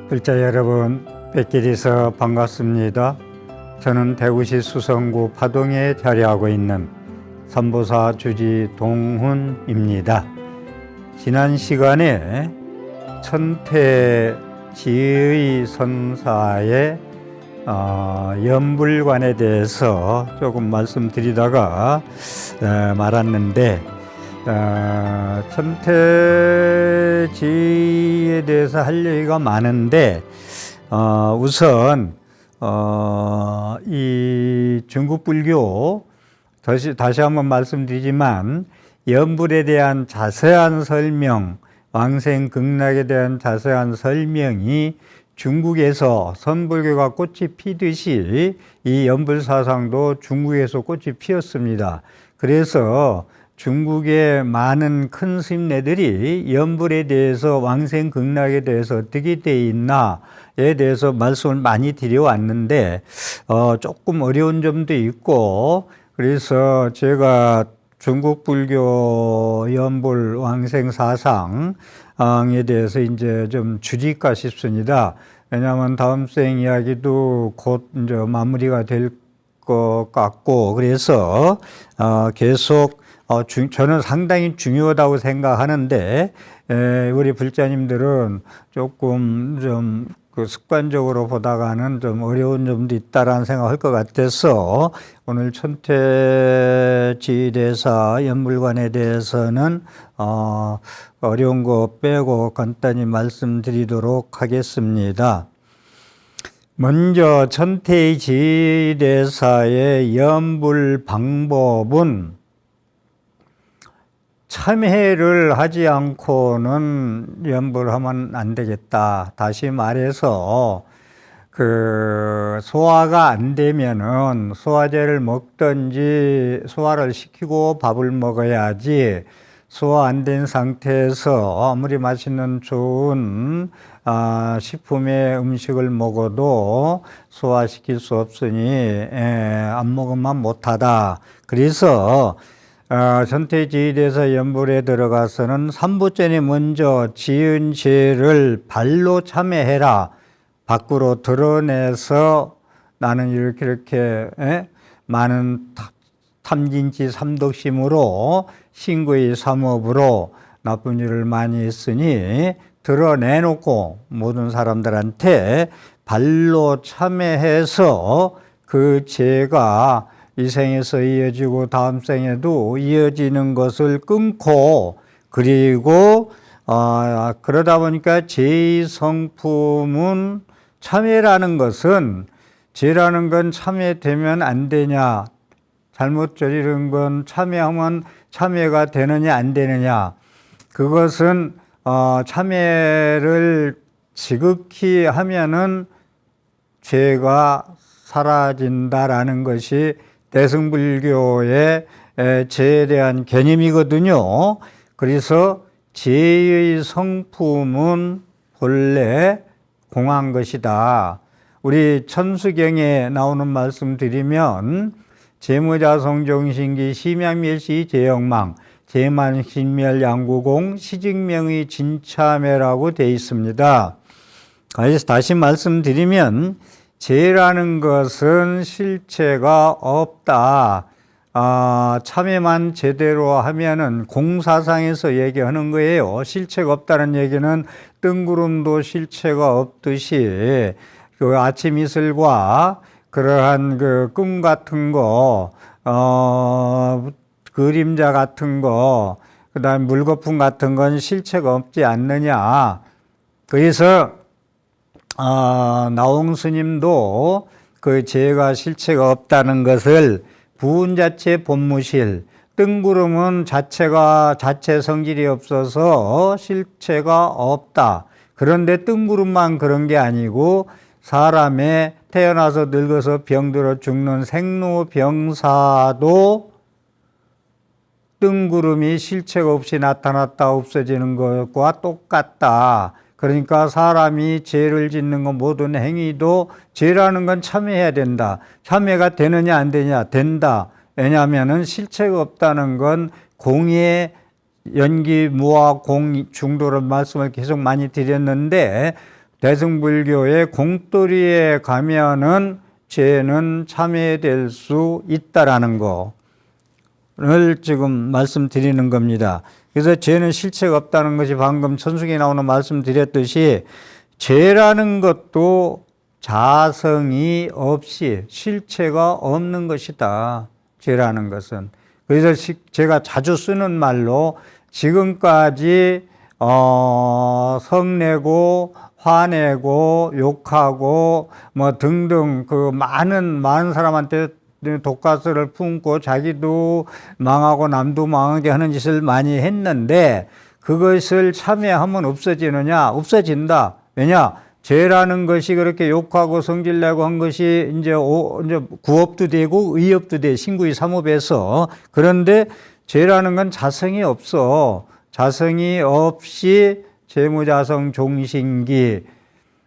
불자 여러분, 뵙게 돼서 반갑습니다. 저는 대구시 수성구 파동에 자리하고 있는 선보사 주지 동훈입니다. 지난 시간에 천태지의 선사의 연불관에 대해서 조금 말씀드리다가 말았는데, 천태지에 대해서 할 얘기가 많은데, 우선 이 중국 불교 다시 한번 말씀드리지만, 연불에 대한 자세한 설명, 왕생극락에 대한 자세한 설명이 중국에서 선불교가 꽃이 피듯이 이 연불 사상도 중국에서 꽃이 피었습니다. 그래서 중국의 많은 큰 스님네들이 연불에 대해서, 왕생극락에 대해서 어떻게 되어 있나에 대해서 말씀을 많이 드려왔는데 조금 어려운 점도 있고, 그래서 제가 중국 불교 연불 왕생 사상에 대해서 이제 좀 줄일까 싶습니다. 왜냐하면 다음 생 이야기도 곧 이제 마무리가 될 것 같고, 그래서 계속 저는 상당히 중요하다고 생각하는데, 우리 불자님들은 조금 좀 그 습관적으로 보다가는 좀 어려운 점도 있다라는 생각을 할 것 같아서, 오늘 천태지대사 연불관에 대해서는 어려운 거 빼고 간단히 말씀드리도록 하겠습니다. 먼저 천태지대사의 연불 방법은 참회를 하지 않고는 연불하면 안 되겠다. 다시 말해서 소화가 안 되면은 소화제를 먹든지 소화를 시키고 밥을 먹어야지, 소화 안 된 상태에서 아무리 맛있는 좋은 식품의 음식을 먹어도 소화시킬 수 없으니 안 먹으면 못하다. 그래서 천태지대사 연불에 들어가서는 삼부전에 먼저 지은 죄를 발로 참회해라. 밖으로 드러내서 나는 이렇게 많은 탐진치 삼독심으로 신구의 삼업으로 나쁜 일을 많이 했으니 드러내놓고 모든 사람들한테 발로 참회해서 그 죄가 이 생에서 이어지고 다음 생에도 이어지는 것을 끊고, 그리고 그러다 보니까 죄의 성품은, 참회라는 것은, 죄라는 건 참회되면 안 되냐, 잘못 저지른 건 참회하면 참회가 되느냐 안 되느냐, 그것은 참회를 지극히 하면은 죄가 사라진다라는 것이 대승불교의 죄에 대한 개념이거든요. 그래서 죄의 성품은 본래 공한 것이다. 우리 천수경에 나오는 말씀 드리면, 재무자성종신기 심양멸시 제영망 제만신멸 양구공 시직명의 진참회라고 되어 있습니다. 그래서 다시 말씀드리면, 죄라는 것은 실체가 없다. 참회만 제대로 하면은 공사상에서 얘기하는 거예요. 실체가 없다는 얘기는 뜬구름도 실체가 없듯이, 그 아침 이슬과 그러한 그 꿈 같은 거, 그림자 같은 거, 그 다음에 물거품 같은 건 실체가 없지 않느냐. 그래서 나홍 스님도 그 죄가 실체가 없다는 것을 부운자체 본무실, 뜬구름은 자체 성질이 없어서 실체가 없다. 그런데 뜬구름만 그런 게 아니고, 사람의 태어나서 늙어서 병들어 죽는 생로병사도 뜬구름이 실체가 없이 나타났다 없어지는 것과 똑같다. 그러니까 사람이 죄를 짓는 건, 모든 행위도 죄라는 건 참회해야 된다. 참회가 되느냐 안 되느냐? 된다. 왜냐하면은 실체가 없다는 건 공의 연기, 무와 공 중도를 말씀을 계속 많이 드렸는데, 대승불교의 공돌이에 가면은 죄는 참회될 수 있다라는 거를 지금 말씀드리는 겁니다. 그래서 죄는 실체가 없다는 것이 방금 천숙에 나오는 말씀드렸듯이 죄라는 것도 자성이 없이 실체가 없는 것이다. 죄라는 것은. 그래서 제가 자주 쓰는 말로 지금까지 성내고 화내고 욕하고 뭐 등등 그 많은 사람한테 독가스를 품고 자기도 망하고 남도 망하게 하는 짓을 많이 했는데 그것을 참회하면 없어지느냐? 없어진다. 왜냐? 죄라는 것이 그렇게 욕하고 성질내고 한 것이 이제 구업도 되고 의업도 돼. 신구의 삼업에서. 그런데 죄라는 건 자성이 없어. 자성이 없이 재무자성 종신기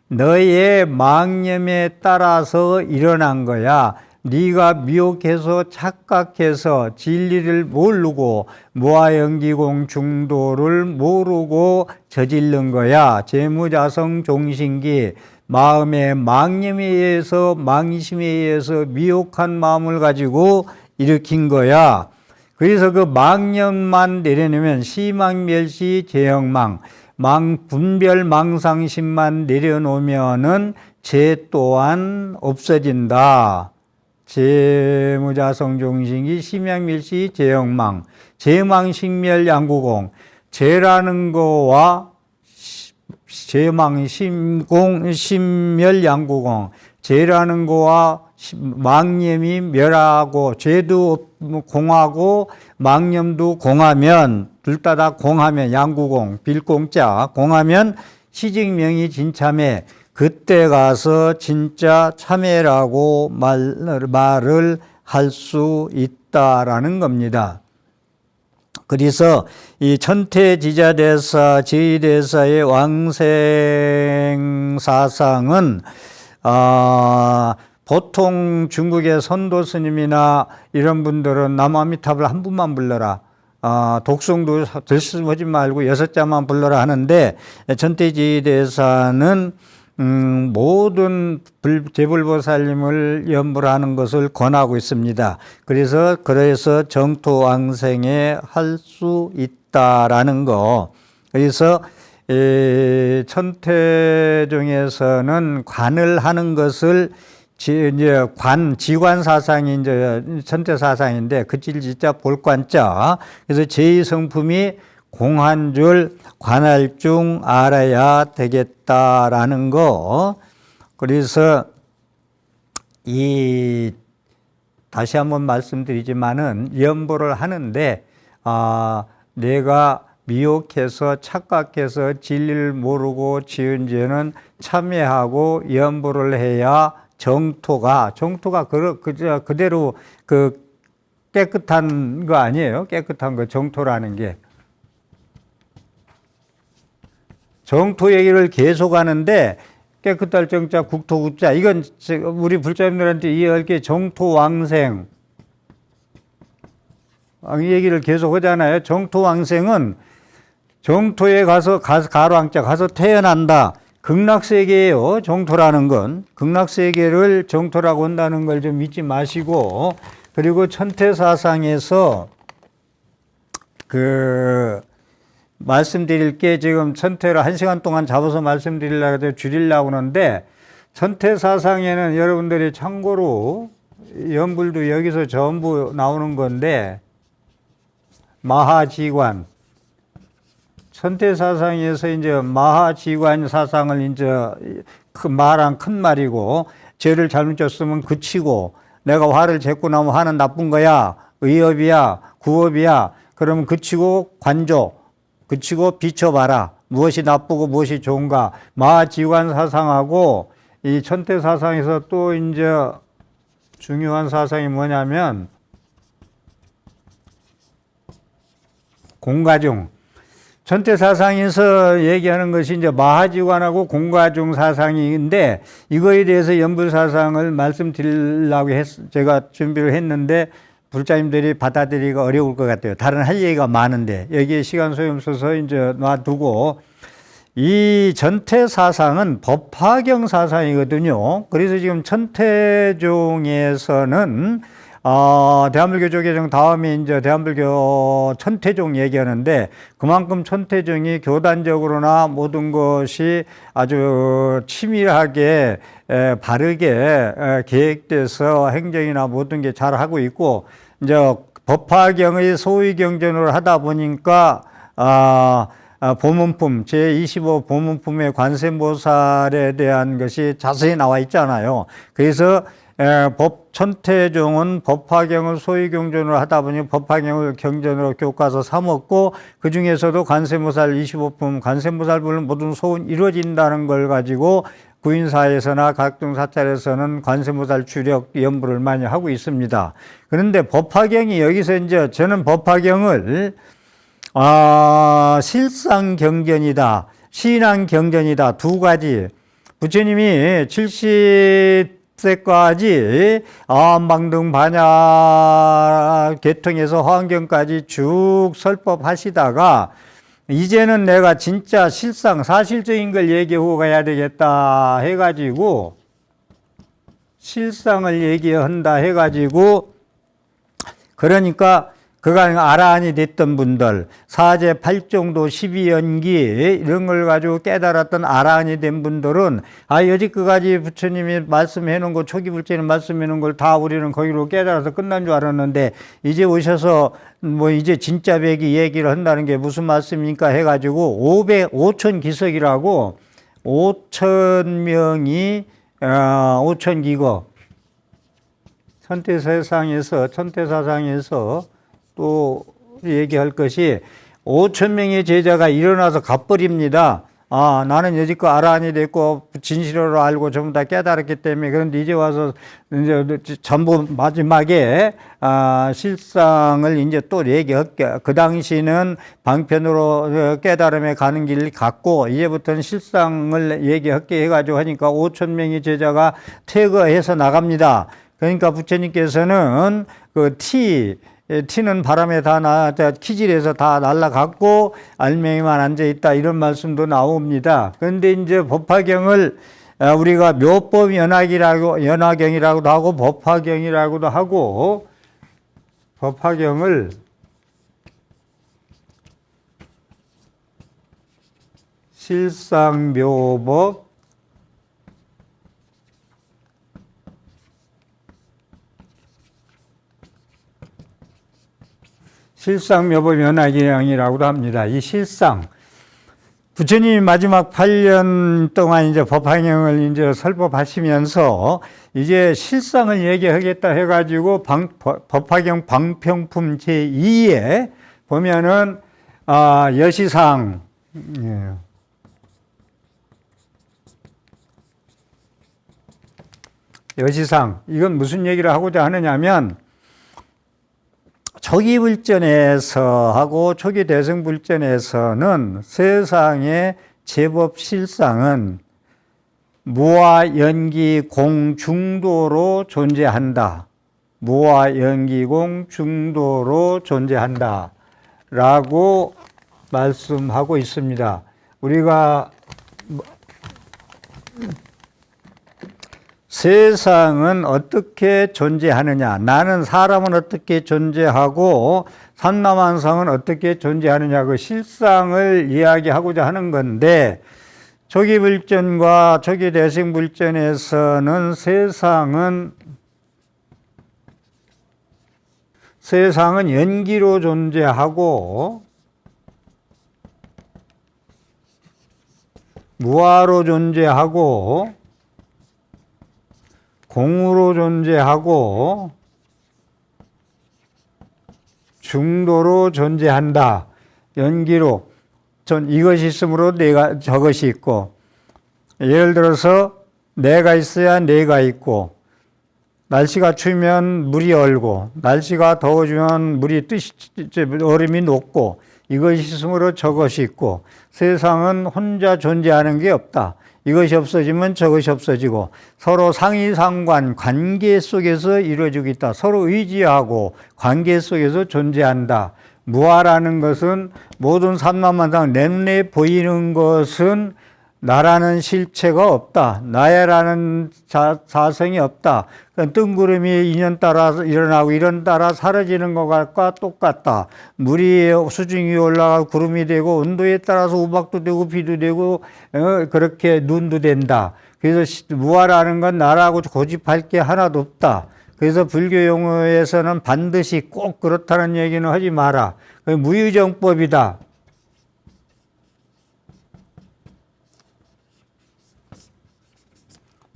너의 망념에 따라서 일어난 거야. 네가 미혹해서 착각해서 진리를 모르고 무아연기공 중도를 모르고 저지른 거야. 재무자성 종신기 마음의 망념에 의해서 망심에 의해서 미혹한 마음을 가지고 일으킨 거야. 그래서 그 망념만 내려내면 시망멸시 제형망 분별 망상심만 내려놓으면은 죄 또한 없어진다. 재무자성종신기 심양밀시 제형망 재망식멸 양구공 죄라는 거와 재망심공 심멸 양구공 죄라는 거와 망념이 멸하고 죄도 공하고 망념도 공하면 둘 다 공하면 양구공 빌공자 공하면 시직명이 진참회 그때 가서 진짜 참회라고 말을 할 수 있다라는 겁니다. 그래서 이 천태지자대사 지의대사의 왕생사상은 보통 중국의 선도 스님이나 이런 분들은 남아미탑을 한 분만 불러라. 독송도 들쓰지 말고 6자만 불러라 하는데 천태지대사는 모든 제불보살님을 연불하는 것을 권하고 있습니다. 그래서 정토왕생에 할 수 있다라는 거. 그래서 천태종에서는 관을 하는 것을 이제 지관 사상이 이제 천태 사상인데 그칠지자 볼관자. 그래서 제2성품이 공한 줄 관할 중 알아야 되겠다라는 거. 그래서 다시 한번 말씀드리지만은 연보를 하는데 내가 미혹해서 착각해서 진리를 모르고 지은 죄는 참회하고 연보를 해야 정토가 그대로 깨끗한 거 아니에요? 깨끗한 거 정토라는 게. 정토 얘기를 계속 하는데 깨끗할 정자 국토국자 이건 우리 불자님들한테 이해할 게 정토왕생 이 얘기를 계속 하잖아요. 정토왕생은 정토에 가서 가로왕자 가서 태어난다. 극락세계예요. 정토라는 건 극락세계를 정토라고 한다는 걸 좀 잊지 마시고 그리고 천태사상에서 말씀드릴 게 지금 천태를 1시간 동안 잡아서 말씀드리려고 해도 줄이려고 하는데 천태사상에는 여러분들이 참고로 연불도 여기서 전부 나오는 건데 마하지관 천태사상에서 이제 마하지관 사상을 이제 말한 큰 말이고 죄를 잘못 졌으면 그치고 내가 화를 jes고 나면 화는 나쁜 거야 의업이야 구업이야 그러면 그치고 관조 그치고 비춰봐라. 무엇이 나쁘고 무엇이 좋은가. 마지관 사상하고 이 천태 사상에서 또 이제 중요한 사상이 뭐냐면 공가중. 천태 사상에서 얘기하는 것이 이제 마하지관하고 공가중 사상인데 이거에 대해서 연불 사상을 말씀드리려고 제가 준비를 했는데 불자님들이 받아들이기가 어려울 것 같아요. 다른 할 얘기가 많은데 여기에 시간 소용없어서 이제 놔두고 이 전태 사상은 법화경 사상이거든요. 그래서 지금 천태종에서는 대한불교 조계종 다음에 이제 대한불교 천태종 얘기하는데, 그만큼 천태종이 교단적으로나 모든 것이 아주 치밀하게 바르게 계획돼서 행정이나 모든 게 잘 하고 있고, 이제 법화경의 소위 경전을 하다 보니까 보문품 제25 보문품의 관세음보살에 대한 것이 자세히 나와 있잖아요. 그래서 천태종은 법화경을 소위 경전을 하다 보니 법화경을 경전으로 교과서 삼았고, 그 중에서도 관세음보살 25품, 관세음보살불은 모든 소원 이루어진다는 걸 가지고 구인사에서나 각종 사찰에서는 관세음보살 주력 연부를 많이 하고 있습니다. 그런데 법화경이 여기서 이제 저는 법화경을 실상경전이다, 신앙경전이다, 두 가지. 부처님이 70세까지 아함방등 반야 계통에서 화엄경까지 쭉 설법하시다가, 이제는 내가 진짜 실상 사실적인 걸 얘기하고 가야 되겠다 해가지고, 실상을 얘기한다 해가지고, 그러니까 그간 아라한이 됐던 분들, 사제 8정도 12연기 이런 걸 가지고 깨달았던 아라한이 된 분들은 여지까지 부처님이 말씀해 놓은 거, 초기 불제는 말씀해 놓은 걸 다 우리는 거기로 깨달아서 끝난 줄 알았는데, 이제 오셔서 뭐 이제 진짜 배기 얘기를 한다는 게 무슨 말씀입니까 해가지고 5천 기석이라고 5천 명이 5천 기거 천태사상에서 또 얘기할 것이, 5천 명의 제자가 일어나서 갚버립니다. 나는 여지껏 아라한이 됐고 진실으로 알고 전부 다 깨달았기 때문에, 그런데 이제 와서 이제 전부 마지막에 실상을 이제 또 얘기할게. 그 당시는 방편으로 깨달음에 가는 길 갔고, 이제부터는 실상을 얘기할게 해가지고 하니까 5천 명의 제자가 퇴거해서 나갑니다. 그러니까 부처님께서는 티는 바람에 다 키질해서 다 날아갔고 알맹이만 앉아있다, 이런 말씀도 나옵니다. 그런데 이제 법화경을 우리가 묘법 연화경이라고도 하고 법화경이라고도 하고, 법화경을 실상묘법 실상묘법 연화경이라고도 합니다. 이 실상, 부처님이 마지막 8년 동안 이제 법화경을 이제 설법하시면서 이제 실상을 얘기하겠다 해가지고 법화경 방평품 제2에 보면은 여시상, 여시상, 이건 무슨 얘기를 하고자 하느냐면, 초기 불전에서 하고 초기 대승 불전에서는 세상의 제법 실상은 무와 연기 공 중도로 존재한다. 무와 연기 공 중도로 존재한다 라고 말씀하고 있습니다. 우리가 세상은 어떻게 존재하느냐, 나는 사람은 어떻게 존재하고 삼라만상은 어떻게 존재하느냐, 그 실상을 이야기하고자 하는 건데, 초기 불전과 초기 대승 불전에서는 세상은 연기로 존재하고 무아로 존재하고 공으로 존재하고 중도로 존재한다. 연기로. 이것이 있으므로 저것이 있고, 예를 들어서 내가 있어야 내가 있고, 날씨가 추우면 물이 얼고, 날씨가 더워지면 얼음이 녹고, 이것이 있으므로 저것이 있고, 세상은 혼자 존재하는 게 없다. 이것이 없어지면 저것이 없어지고, 서로 상의상관, 관계 속에서 이루어지고 있다. 서로 의지하고 관계 속에서 존재한다. 무아라는 것은 모든 삼라만상 내 눈에 보이는 것은 나라는 실체가 없다. 나야라는 자성이 없다. 그러니까 뜬구름이 인연 따라 일어나고 이런 따라 사라지는 것과 똑같다. 물이 수증 위에 올라가 구름이 되고 온도에 따라서 우박도 되고 비도 되고 그렇게 눈도 된다. 그래서 무아라는 건 나라고 고집할 게 하나도 없다. 그래서 불교 용어에서는 반드시 꼭 그렇다는 얘기는 하지 마라. 무유정법이다.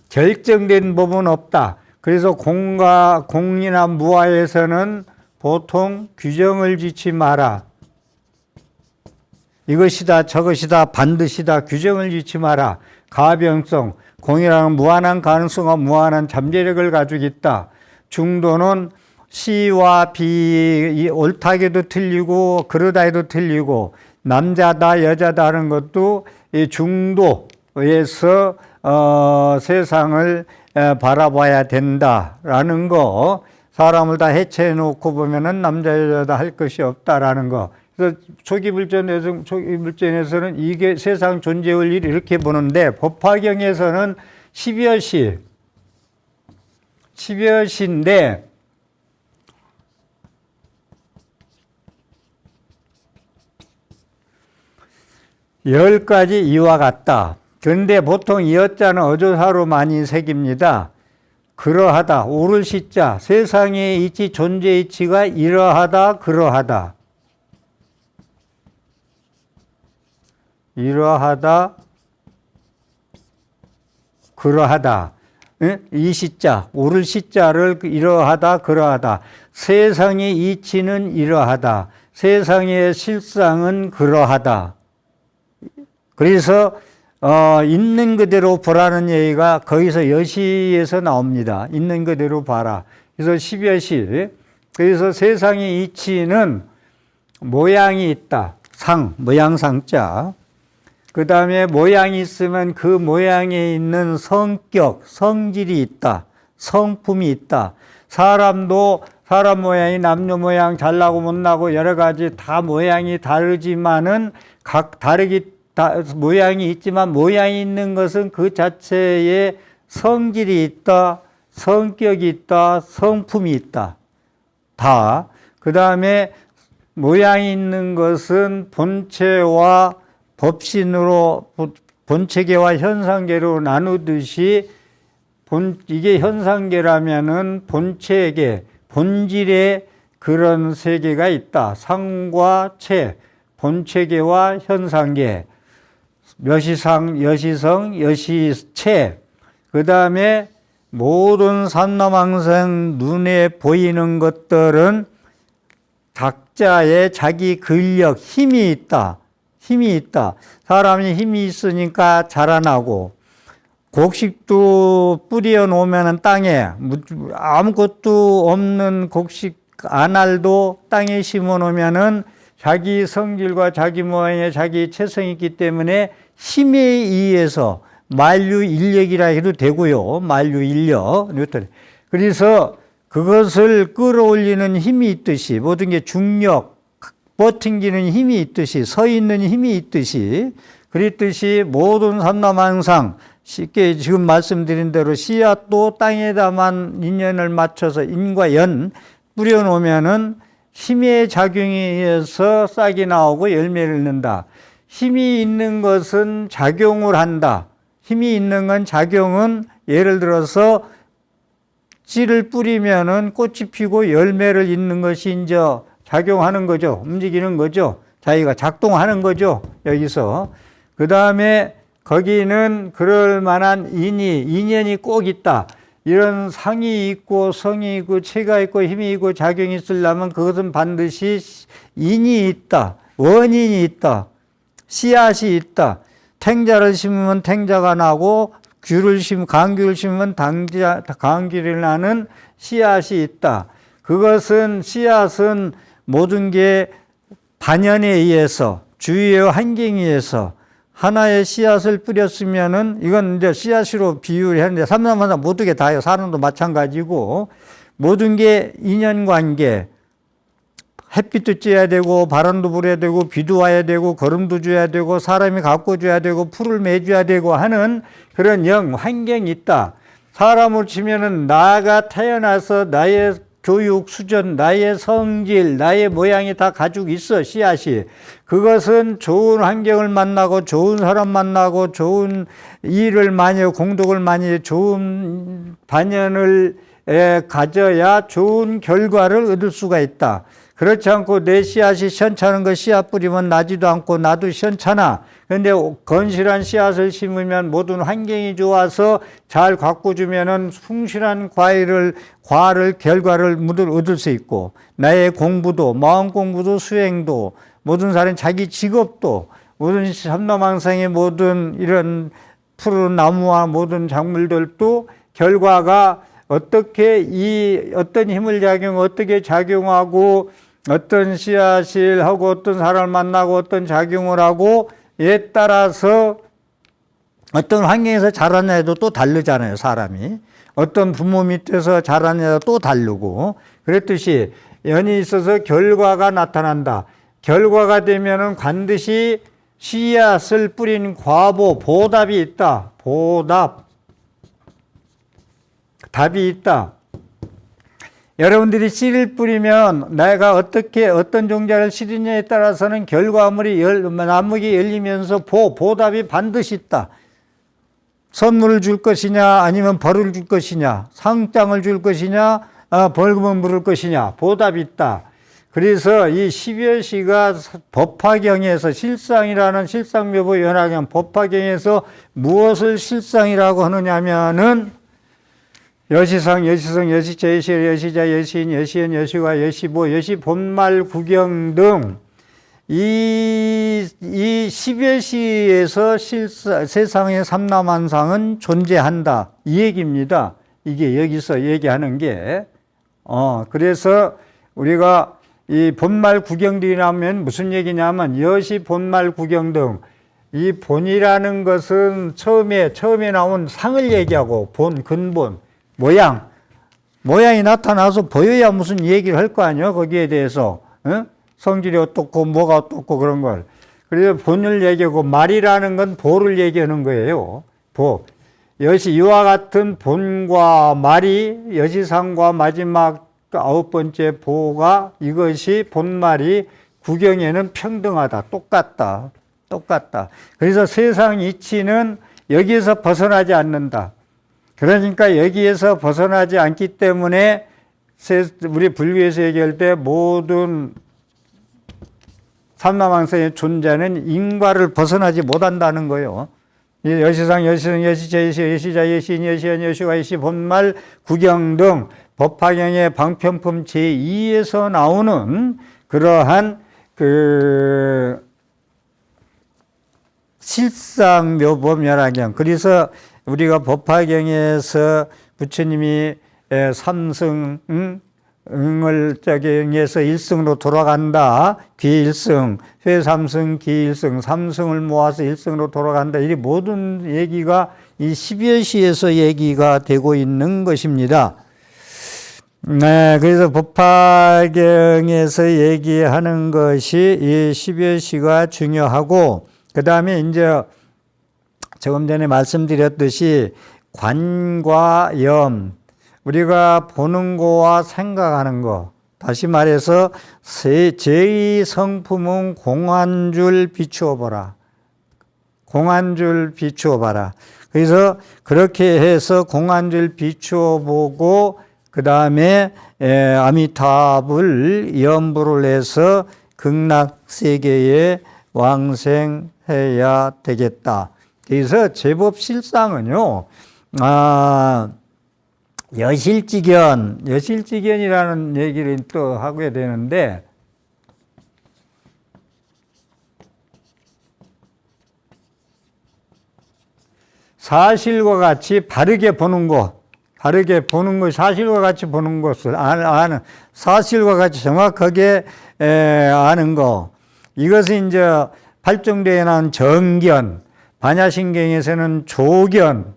결정된 법은 없다. 그래서 공이나 무아에서는 보통 규정을 짓지 마라. 이것이다 저것이다 반드시다 규정을 짓지 마라. 가변성, 공이라는 무한한 가능성과 무한한 잠재력을 가지고 있다. 중도는 시와 비, 옳다게도 틀리고 그러다 해도 틀리고 남자다 여자다 하는 것도 이 중도에서 세상을 바라봐야 된다라는 거, 사람을 다 해체해 놓고 보면은 남자 여자다 할 것이 없다라는 거. 그래서 초기 물전에서는 이게 세상 존재 원리를 이렇게 보는데 법화경에서는 12여시인데 10가지 이와 같다. 그런데 보통 이 여자는 어조사로 많이 새깁니다. 그러하다, 오를 시자, 세상의 이치, 존재 이치가 이러하다, 그러하다. 이러하다, 그러하다. 이 시자, 오를 시자를 이러하다, 그러하다. 세상의 이치는 이러하다. 세상의 실상은 그러하다. 그래서 있는 그대로 보라는 얘기가 거기서 여시에서 나옵니다. 있는 그대로 봐라. 그래서 10여시. 그래서 세상의 이치는 모양이 있다. 상, 모양상자. 그 다음에 모양이 있으면 그 모양에 있는 성격, 성질이 있다. 성품이 있다. 사람도 사람 모양이 남녀 모양 잘나고 못나고 여러 가지 다 모양이 다르지만은 각 모양이 있지만 모양이 있는 것은 그 자체에 성질이 있다, 성격이 있다, 성품이 있다. 다. 그 다음에 모양이 있는 것은 본체와 법신으로 본체계와 현상계로 나누듯이 이게 현상계라면은 본체계, 본질에 그런 세계가 있다. 상과 체, 본체계와 현상계. 여시상, 여시성, 여시체. 그 다음에 모든 산나망생 눈에 보이는 것들은 각자의 자기 근력, 힘이 있다. 힘이 있다. 사람이 힘이 있으니까 자라나고, 곡식도 뿌려 놓으면 땅에 아무것도 없는 곡식 안알도 땅에 심어 놓으면은 자기 성질과 자기 모양에 자기 체성이 있기 때문에 힘에 의해서 만유인력이라 해도 되고요. 만유인력. 그래서 그것을 끌어올리는 힘이 있듯이 모든 게 중력, 버팅기는 힘이 있듯이 서 있는 힘이 있듯이 그랬듯이 모든 삼라망상 쉽게 지금 말씀드린 대로 씨앗도 땅에다만 인연을 맞춰서 인과 연 뿌려놓으면은 힘의 작용에 의해서 싹이 나오고 열매를 낳는다. 힘이 있는 것은 작용을 한다. 힘이 있는 건 작용은 예를 들어서 씨를 뿌리면은 꽃이 피고 열매를 잇는 것이 이제 작용하는 거죠. 움직이는 거죠. 자기가 작동하는 거죠. 여기서. 그 다음에 거기는 그럴 만한 인연이 꼭 있다. 이런 상이 있고 성이 있고 체가 있고 힘이 있고 작용이 있으려면 그것은 반드시 인이 있다. 원인이 있다. 씨앗이 있다. 탱자를 심으면 탱자가 나고 감귤을 심으면 감귤이 나는 씨앗이 있다. 그것은 씨앗은 모든 게 반연에 의해서 주위의 환경에 의해서 하나의 씨앗을 뿌렸으면은 이건 이제 씨앗으로 비유를 했는데 삼삼하나 모든 게 다요. 사람도 마찬가지고 모든 게 인연관계 햇빛도 쬐야 되고 바람도 불어야 되고 비도 와야 되고 거름도 줘야 되고 사람이 가꿔줘야 되고 풀을 매줘야 되고 하는 그런 환경이 있다. 사람으로 치면은 나가 태어나서 나의 교육 수준, 나의 성질, 나의 모양이 다 가지고 있어, 씨앗이. 그것은 좋은 환경을 만나고 좋은 사람 만나고 좋은 일을 많이 하고 공덕을 많이 해 좋은 반연을 가져야 좋은 결과를 얻을 수가 있다. 그렇지 않고 내 씨앗이 시원찮은 거 씨앗 뿌리면 나지도 않고 나도 시원찮아. 그런데 건실한 씨앗을 심으면 모든 환경이 좋아서 잘 가꿔주면은 충실한 결과를 얻을 수 있고, 나의 공부도, 마음 공부도, 수행도, 모든 사람 자기 직업도, 모든 삼라망상의 모든 이런 푸른 나무와 모든 작물들도 결과가 어떻게 어떤 힘을 어떻게 작용하고 어떤 씨앗을 하고 어떤 사람을 만나고 어떤 작용을 하고 에 따라서 어떤 환경에서 자라냐도 또 다르잖아요, 사람이. 어떤 부모 밑에서 자라냐도 또 다르고. 그랬듯이 연이 있어서 결과가 나타난다. 결과가 되면은 반드시 씨앗을 뿌린 보답이 있다. 답이 있다. 여러분들이 씨를 뿌리면 내가 어떤 종자를 심느냐에 따라서는 결과물이 나무가 열리면서 보답이 반드시 있다. 선물을 줄 것이냐 아니면 벌을 줄 것이냐, 상장을 줄 것이냐 벌금을 물을 것이냐, 보답이 있다. 그래서 이 12월시가 법화경에서 실상묘보 연화경 법화경에서 무엇을 실상이라고 하느냐면은 여시상, 여시성, 여시자, 여시자, 여시인, 여시연, 여시화, 여시보, 여시본말, 구경 등 이 12월시에서 세상의 삼라만상은 존재한다. 이 얘기입니다. 이게 여기서 얘기하는 게. 그래서 우리가 이 본말 구경들이라면 무슨 얘기냐면 여시, 본말, 구경 등 이 본이라는 것은 처음에 나온 상을 얘기하고 근본. 모양이 나타나서 보여야 무슨 얘기를 할 거 아니에요, 거기에 대해서. 성질이 어떻고, 뭐가 어떻고, 그런 걸. 그래서 본을 얘기하고, 말이라는 건 보를 얘기하는 거예요. 이와 같은 본과 말이, 여시상과 마지막 9번째 보가 이것이 본말이 구경에는 평등하다. 똑같다. 그래서 세상 이치는 여기에서 벗어나지 않는다. 그러니까 여기에서 벗어나지 않기 때문에 우리 불교에서 얘기할 때 모든 삼라망상의 존재는 인과를 벗어나지 못한다는 거예요. 여시상, 여시성, 여시자, 여시자, 여시인, 여시연, 여시화, 여시본말, 구경 등 법화경의 방편품 제2에서 나오는 그러한 실상묘범연화경. 그래서 우리가 법화경에서 부처님이 삼승을 해서 일승으로 돌아간다. 귀일승, 회삼승, 기일승, 삼승을 모아서 일승으로 돌아간다. 이 모든 얘기가 이 12월시에서 얘기가 되고 있는 것입니다. 네, 그래서 법화경에서 얘기하는 것이 이 12월시가 중요하고, 그 다음에 이제 조금 전에 말씀드렸듯이 관과 염, 우리가 보는 거와 생각하는 거, 다시 말해서 제2성품은 공한줄 비추어 봐라. 그래서 그렇게 해서 공한줄 비추어 보고 그 다음에 아미타불 염불을 해서 극락세계에 왕생해야 되겠다. 그래서 제법 실상은요, 여실직연이라는 얘기를 또 하게 되는데, 사실과 같이 바르게 보는 것, 사실과 같이 보는 것을 아는, 사실과 같이 정확하게 아는 거. 이것이 이제 팔종대에 나온 정견, 반야신경에서는 조견,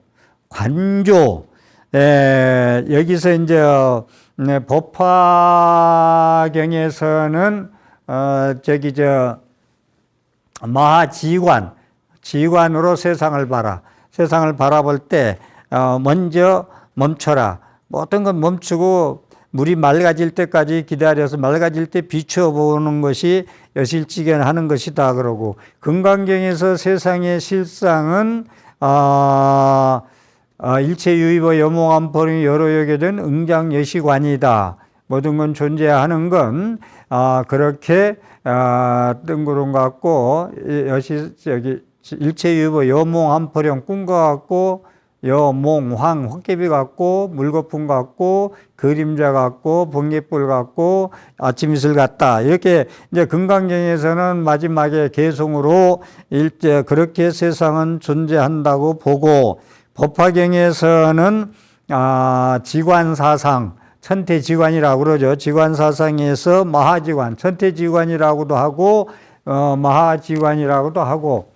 관조, 여기서 이제 네, 법화경에서는 마하지관, 지관으로 세상을 봐라. 세상을 바라볼 때 먼저 멈춰라. 어떤 건 멈추고 물이 맑아질 때까지 기다려서 맑아질 때 비춰보는 것이 여실지견하는 것이다 그러고, 금강경에서 세상의 실상은 일체유의보 여몽한포령이 여러 여겨된 응장여시관이다. 모든 건 존재하는 건 그렇게 뜬구름 같고 일체유의보 여몽한포령 꿈과 같고, 여몽황 헛개비 같고, 물거품 같고, 그림자 같고, 번개불 같고, 아침 이슬 같다. 이렇게 이제 금강경에서는 마지막에 개성으로 그렇게 세상은 존재한다고 보고, 법화경에서는 지관사상, 천태지관이라고 그러죠. 지관사상에서 마하지관, 천태지관이라고도 하고 마하지관이라고도 하고,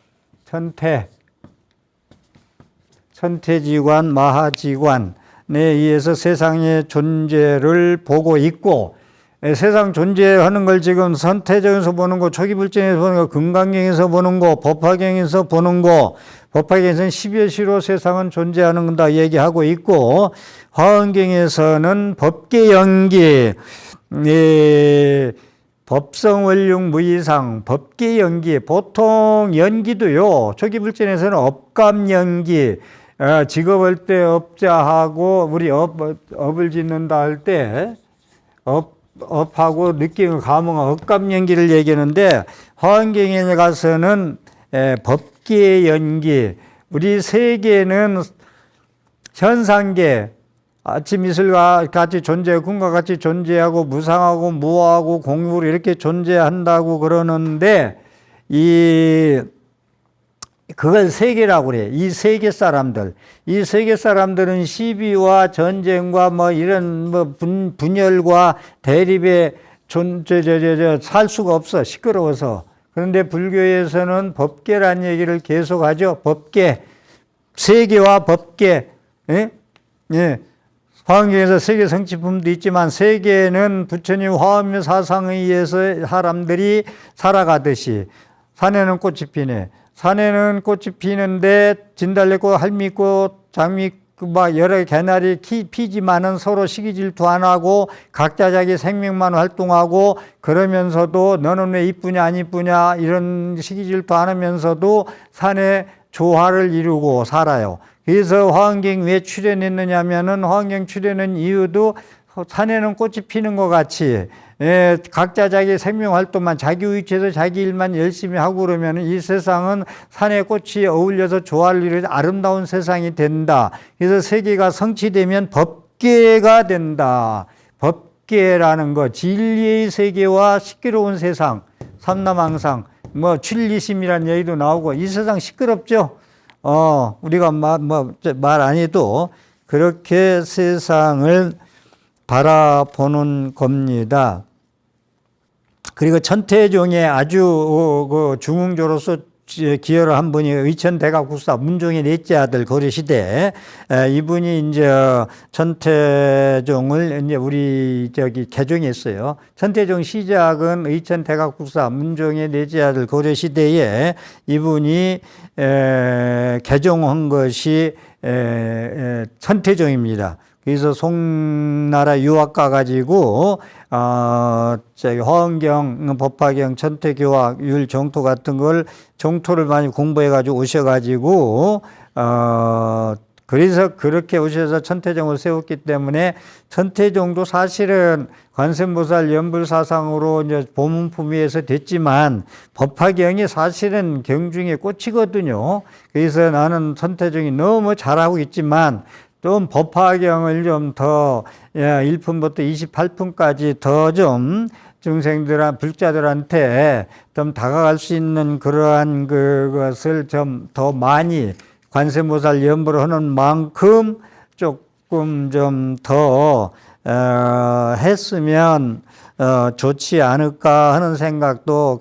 천태지관, 마하지관에 의해서 세상의 존재를 보고 있고, 세상 존재하는 걸 지금 선태적에서 보는 거, 초기불전에서 보는 거, 금강경에서 보는 거, 법화경에서 보는 거, 법화경에서는 10여 시로 세상은 존재하는 건다 얘기하고 있고, 화엄경에서는 법계연기, 법성원룡 무이상, 법계연기, 보통 연기도요, 초기불전에서는 업감연기, 직업할 때 업자하고, 우리 업을 짓는다 할 때, 업하고 느낌을 감흥한 업감연기를 얘기하는데, 화엄경에 가서는 법계연기, 우리 세계는 현상계, 아침 이슬과 같이 존재하고 꿈과 같이 존재하고 무상하고 무하고 공유로 이렇게 존재한다고 그러는데, 그걸 세계라고 그래. 이 세계 사람들은 시비와 전쟁과 이런 분열과 대립에 살 수가 없어. 시끄러워서. 그런데 불교에서는 법계란 얘기를 계속하죠. 법계, 세계와 법계. 예? 예. 화엄경에서 세계 성취품도 있지만, 세계는 부처님 화엄 사상에 의해서 사람들이 살아가듯이, 산에는 꽃이 피네. 산에는 꽃이 피는데 진달래꽃, 할미꽃, 장미꽃 여러 개나리 피지만은 서로 시기 질투 안 하고 각자 자기 생명만 활동하고, 그러면서도 너는 왜 이쁘냐 안 이쁘냐 이런 시기 질투 안 하면서도 산에 조화를 이루고 살아요. 그래서 화엄경 왜 출연했느냐면은, 화엄경 출연한 이유도 산에는 꽃이 피는 것 같이 각자 자기 생명 활동만, 자기 위치에서 자기 일만 열심히 하고 그러면 이 세상은 산의 꽃이 어울려서 조화를 이루는 아름다운 세상이 된다. 그래서 세계가 성취되면 법계가 된다. 법계라는 거, 진리의 세계와 시끄러운 세상, 삼남항상, 출리심이라는 얘기도 나오고, 이 세상 시끄럽죠. 우리가 말 안 해도 그렇게 세상을 바라보는 겁니다. 그리고 천태종의 아주 중흥조로서 기여를 한 분이 의천대각국사 문종의 넷째 아들 고려시대, 이분이 이제 천태종을 이제 우리 개종했어요. 천태종 시작은 의천대각국사 문종의 넷째 아들 고려시대에 이분이 개종한 것이 천태종입니다. 그래서 송나라 유학 가가지고 화엄경, 법화경, 천태교학, 율정토 같은 걸 정토를 많이 공부해가지고 오셔가지고 그래서 그렇게 오셔서 천태종을 세웠기 때문에, 천태종도 사실은 관세음보살 연불사상으로 이제 보문품위에서 됐지만 법화경이 사실은 경중의 꽃이거든요. 그래서 나는 천태종이 너무 잘하고 있지만 좀 법화경을 좀 더 1품부터 28품까지 더 좀 불자들한테 좀 다가갈 수 있는 그러한 그것을 좀 더 많이 관세음보살 연불을 하는 만큼 조금 좀 더 했으면 좋지 않을까 하는 생각도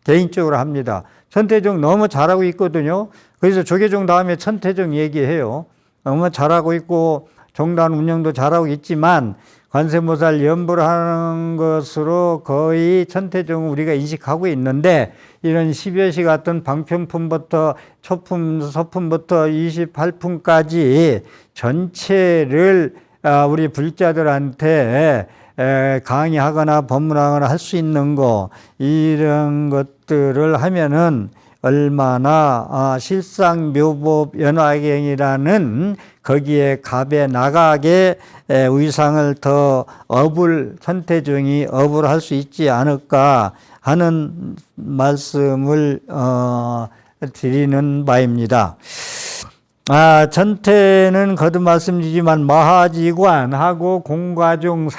개인적으로 합니다. 천태종 너무 잘하고 있거든요. 그래서 조계종 다음에 천태종 얘기해요. 너무 잘하고 있고, 종단 운영도 잘하고 있지만 관세음보살 연불 하는 것으로 거의 천태종을 우리가 인식하고 있는데, 이런 10여시 같은 방편품부터 초품, 서품부터 28품까지 전체를 우리 불자들한테 강의하거나 법문하거나 할 수 있는 거, 이런 것들을 하면은 얼마나 실상묘법 연화경이라는 거기에 갑에 나가게 의상을 더 천태종이 업을 할 수 있지 않을까 하는 말씀을 드리는 바입니다. 전태는 거듭 말씀드리지만 마하지관하고 공과종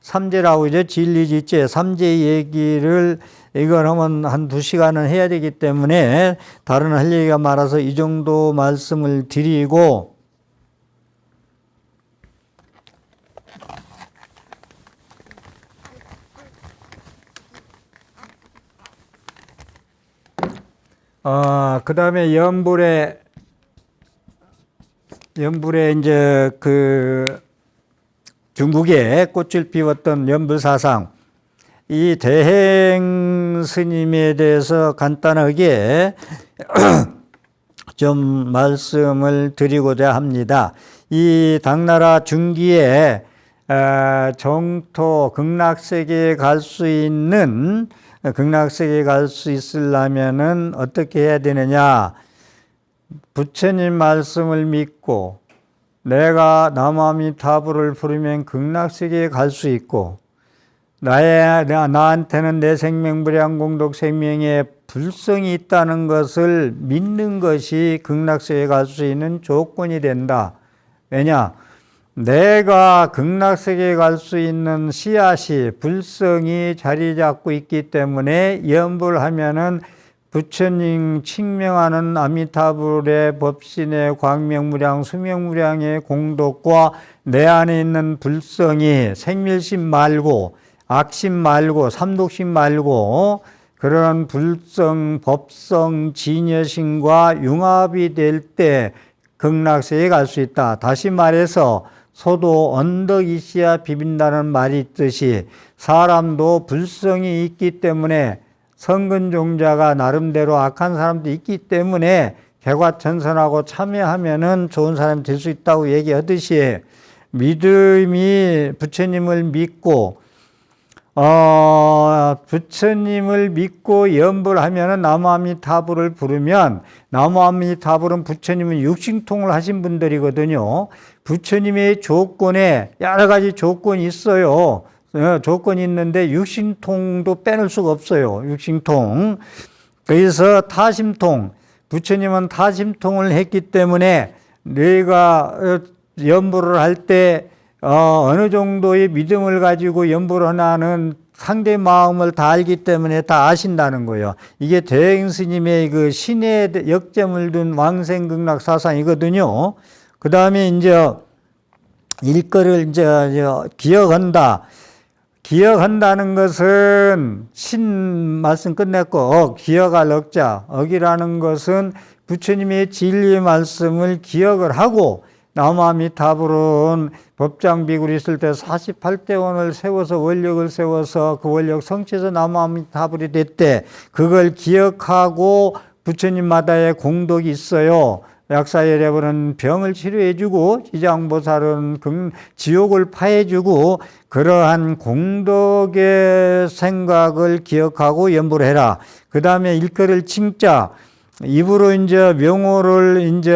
삼재라고 이제 진리지체 삼재 얘기를 이걸 하면 한 2시간은 해야 되기 때문에 다른 할 얘기가 많아서 이 정도 말씀을 드리고, 그 다음에 연불에 이제 그 중국에 꽃을 피웠던 연불사상, 이 대행 스님에 대해서 간단하게 좀 말씀을 드리고자 합니다. 이 당나라 중기에 정토 극락세계에 갈 수 있으려면은 어떻게 해야 되느냐? 부처님 말씀을 믿고 내가 남아미타불을 부르면 극락세계에 갈 수 있고, 나한테는 내 생명불량공덕 생명에 불성이 있다는 것을 믿는 것이 극락세계에 갈 수 있는 조건이 된다. 왜냐? 내가 극락세계에 갈 수 있는 씨앗이 불성이 자리 잡고 있기 때문에 연불하면은 부처님 칭명하는 아미타불의 법신의 광명무량 수명무량의 공덕과 내 안에 있는 불성이 생밀심 말고 악심 말고 삼독심 말고 그런 불성, 법성, 진여심과 융합이 될 때 극락세계에 갈 수 있다. 다시 말해서 소도 언덕 있어야 비빈다는 말이 있듯이 사람도 불성이 있기 때문에 성근종자가 나름대로 악한 사람도 있기 때문에 개과천선하고 참여하면은 좋은 사람이 될 수 있다고 얘기하듯이, 믿음이 부처님을 믿고 부처님을 믿고 연불하면은 나무아미타불을 부르면, 나무아미타불은 부처님은 육신통을 하신 분들이거든요. 부처님의 조건에 여러 가지 조건이 있어요. 조건이 있는데 육신통도 빼놓을 수가 없어요. 육신통. 그래서 타심통, 부처님은 타심통을 했기 때문에 내가 연불을 할 때 어느 정도의 믿음을 가지고 연불을 하나는 상대 마음을 다 알기 때문에 다 아신다는 거예요. 이게 대행 스님의 그 신의 역점을 둔 왕생극락 사상이거든요. 그 다음에 이제 일거를 이제 기억한다. 기억한다는 것은 신 말씀 끝냈고, 기억할 억자, 억이라는 것은 부처님의 진리의 말씀을 기억을 하고, 나무아미타불은 법장비굴이 있을 때 48대원을 세워서 원력을 세워서 그 원력 성취해서 나무아미타불이 됐대. 그걸 기억하고 부처님마다의 공덕이 있어요. 약사열애벌은 병을 치료해주고, 지장보살은 지옥을 파해주고, 그러한 공덕의 생각을 기억하고 연불을 해라. 그 다음에 일거를 칭자, 입으로 이제 명호를 이제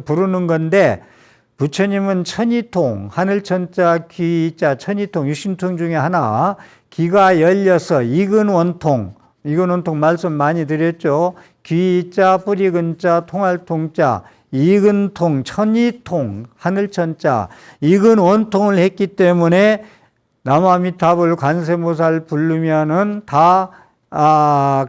부르는 건데, 부처님은 천이통, 하늘천자, 귀자, 천이통, 육신통 중에 하나, 귀가 열려서 이근원통, 이근원통 말씀 많이 드렸죠. 귀자, 뿌리근자, 통할통자, 이근통, 천이통, 하늘천자, 이근원통을 했기 때문에 나무아미타불 관세모살 부르면은 다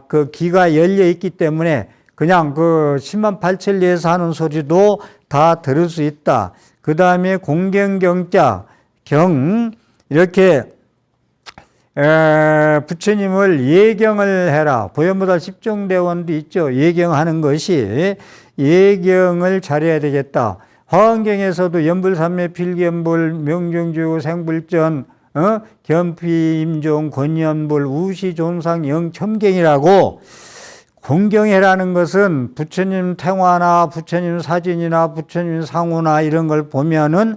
그 귀가 열려 있기 때문에 그냥 그 10만 8천리에서 하는 소리도 다 들을 수 있다. 그 다음에 공경경자, 이렇게 부처님을 예경을 해라. 보현보살 십종대원도 있죠. 예경하는 것이, 예경을 잘해야 되겠다. 화엄경에서도 연불삼매 필견불 명정주 생불전 견피임종 권연불 우시존상 영첨경이라고 공경회라는 것은 부처님 탱화나 부처님 사진이나 부처님 상호나 이런 걸 보면은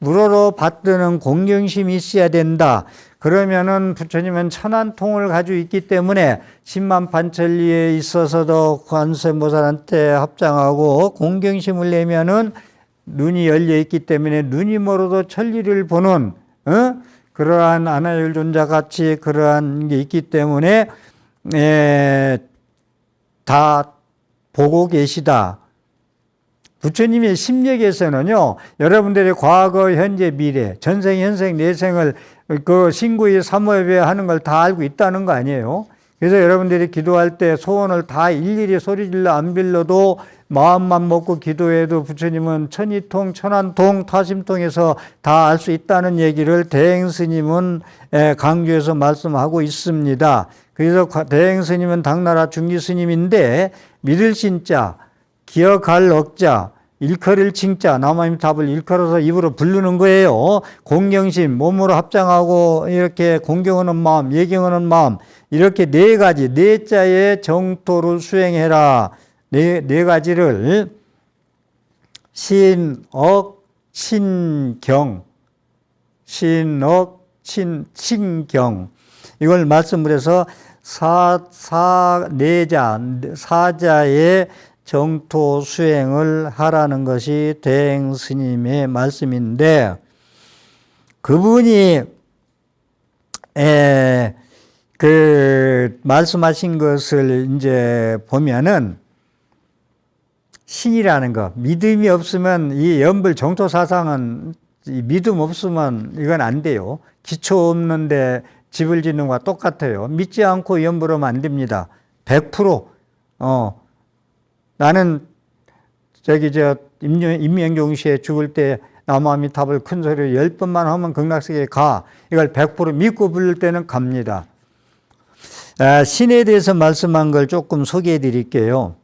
우러러 받드는 공경심이 있어야 된다. 그러면은 부처님은 천안통을 가지고 있기 때문에 10만 판천리에 있어서도 관세음보살한테 합장하고 공경심을 내면은 눈이 열려 있기 때문에 눈이 멀어도 천리를 보는 그러한 아나율존자 같이 그러한 게 있기 때문에 다 보고 계시다. 부처님의 심력에서는요, 여러분들의 과거, 현재, 미래, 전생, 현생, 내생을 그 신구의 삼업에 하는 걸 다 알고 있다는 거 아니에요? 그래서 여러분들이 기도할 때 소원을 다 일일이 소리질러 안 빌려도 마음만 먹고 기도해도 부처님은 천이통, 천안통, 타심통에서 다 알 수 있다는 얘기를 대행스님은 강조해서 말씀하고 있습니다. 그래서 대행스님은 당나라 중기스님인데 믿을 신자, 기억할 억자, 일컬을 칭자, 남아미탑을 일컬어서 입으로 부르는 거예요. 공경심, 몸으로 합장하고 이렇게 공경하는 마음, 예경하는 마음, 이렇게 네 가지, 네 자의 정토를 수행해라. 네 가지를 신억, 친경, 신억, 친경 이걸 말씀을 해서 사자의 정토 수행을 하라는 것이 대행 스님의 말씀인데, 그분이 그 말씀하신 것을 이제 보면은 신이라는 거, 믿음이 없으면 이 연불 정토 사상은 믿음 없으면 이건 안 돼요. 기초 없는데 집을 짓는 것과 똑같아요. 믿지 않고 연불하면 안 됩니다. 100%. 나는 임명종시에 죽을 때 남아미탑을 큰 소리로 10번만 하면 극락세계에 가. 이걸 100% 믿고 부를 때는 갑니다. 신에 대해서 말씀한 걸 조금 소개해 드릴게요.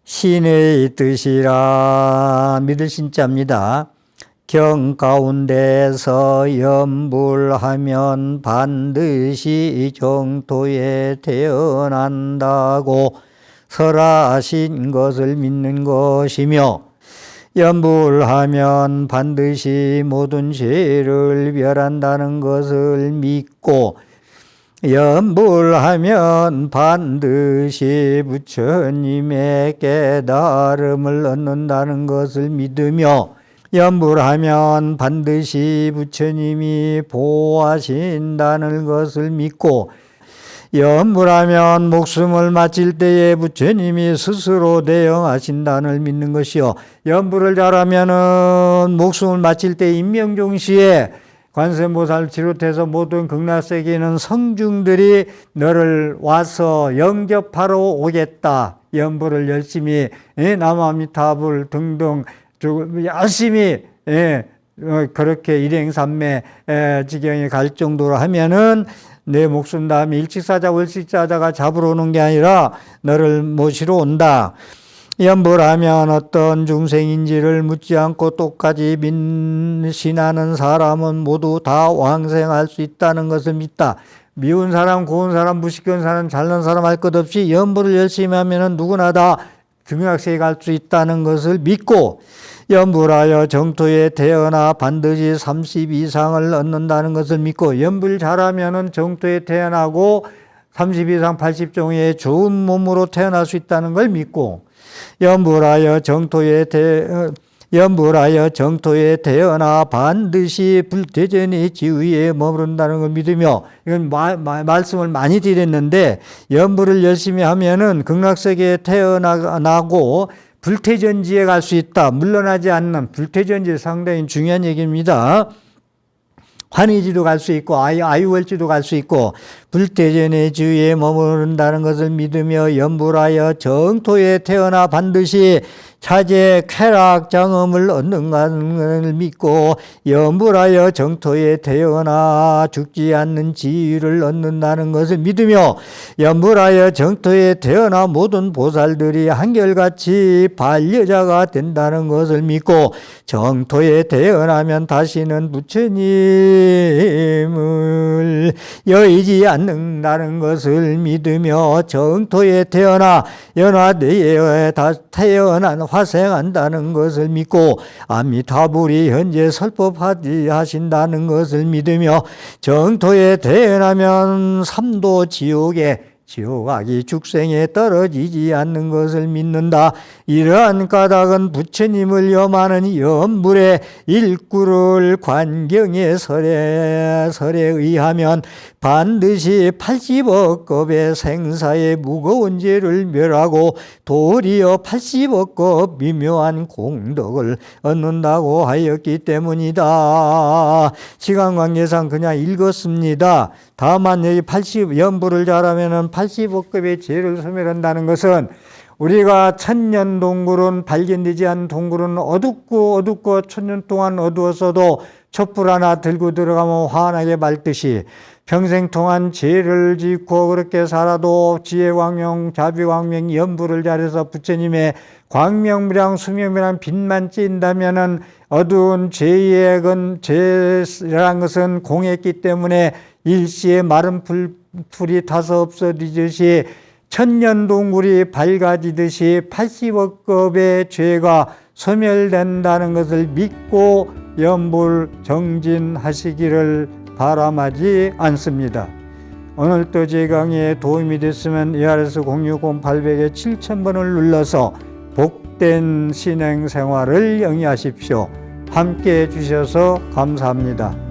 신의 뜻이라 믿을 신자입니다. 경 가운데서 연불하면 반드시 정토에 태어난다고 설하신 것을 믿는 것이며, 연불하면 반드시 모든 죄를 멸한다는 것을 믿고, 연불하면 반드시 부처님의 깨달음을 얻는다는 것을 믿으며, 연불하면 반드시 부처님이 보호하신다는 것을 믿고, 연불하면 목숨을 마칠 때에 부처님이 스스로 대응하신다는 믿는 것이요, 연불을 잘하면은 목숨을 마칠 때 임명종시에 관세음보살 비롯해서 모든 극락세계에는 성중들이 너를 와서 영접하러 오겠다. 연불을 열심히 남아미타불 등등 열심히 그렇게 일행삼매 지경에 갈 정도로 하면은 내 목숨 다음에 일찍사자 월식사자가 잡으러 오는 게 아니라 너를 모시러 온다. 연불하면 어떤 중생인지를 묻지 않고 똑같이 신하는 사람은 모두 다 왕생할 수 있다는 것을 믿다. 미운 사람, 고운 사람, 무식한 사람, 잘난 사람 할 것 없이 연불을 열심히 하면은 누구나 다 극락세계에 갈 수 있다는 것을 믿고, 연불하여 정토에 태어나 반드시 30 이상을 얻는다는 것을 믿고, 연불 잘하면은 정토에 태어나고 30 이상 80종의 좋은 몸으로 태어날 수 있다는 걸 믿고, 연불하여 정토에 태어나 반드시 불태전의 지위에 머무른다는 걸 믿으며, 이건 말씀을 많이 드렸는데, 연불을 열심히 하면은 극락세계에 태어나고 불태전지에 갈 수 있다. 물러나지 않는 불태전지, 상당히 중요한 얘기입니다. 환희지도 갈 수 있고 아유월지도 갈 수 있고 불태전의 지위에 머무른다는 것을 믿으며, 연불하여 정토에 태어나 반드시 차제 쾌락 장엄을 얻는 것을 믿고 염불하여 정토에 태어나 죽지 않는 지위를 얻는다는 것을 믿으며 염불하여 정토에 태어나 모든 보살들이 한결같이 반려자가 된다는 것을 믿고 정토에 태어나면 다시는 부처님을 여의지 않는다는 것을 믿으며 정토에 태어나 연화대에 태어난 화생한다는 것을 믿고 아미타불이 현재 설법하신다는 것을 믿으며 정토에 태어나면 삼도 지옥악이 죽생에 떨어지지 않는 것을 믿는다. 이러한 까닭은 부처님을 염하는 염불의 일구를 관경의 설에 의하면 반드시 80억 급의 생사의 무거운 죄를 멸하고 도리어 80억 급 미묘한 공덕을 얻는다고 하였기 때문이다. 시간 관계상 그냥 읽었습니다. 다만 여기 염불을 잘하면은 80억급의 죄를 소멸한다는 것은 우리가 천년 동굴은 발견되지 않은 동굴은 어둡고 천년 동안 어두웠어도 촛불 하나 들고 들어가면 환하게 밝듯이 평생 동안 죄를 짓고 그렇게 살아도 지혜광명, 자비광명, 염불을 잘해서 부처님의 광명무량, 수명무량 빛만 찐다면은 어두운 죄란 것은 공했기 때문에 일시에 마른 풀이 타서 없어지듯이 천년동굴이 밝아지듯이 80억 급의 죄가 소멸된다는 것을 믿고 염불 정진하시기를 바람하지 않습니다. 오늘도 제 강의에 도움이 됐으면 이 아래서 060-800에 7000번을 눌러서 복된 신행생활을 영위하십시오. 함께해 주셔서 감사합니다.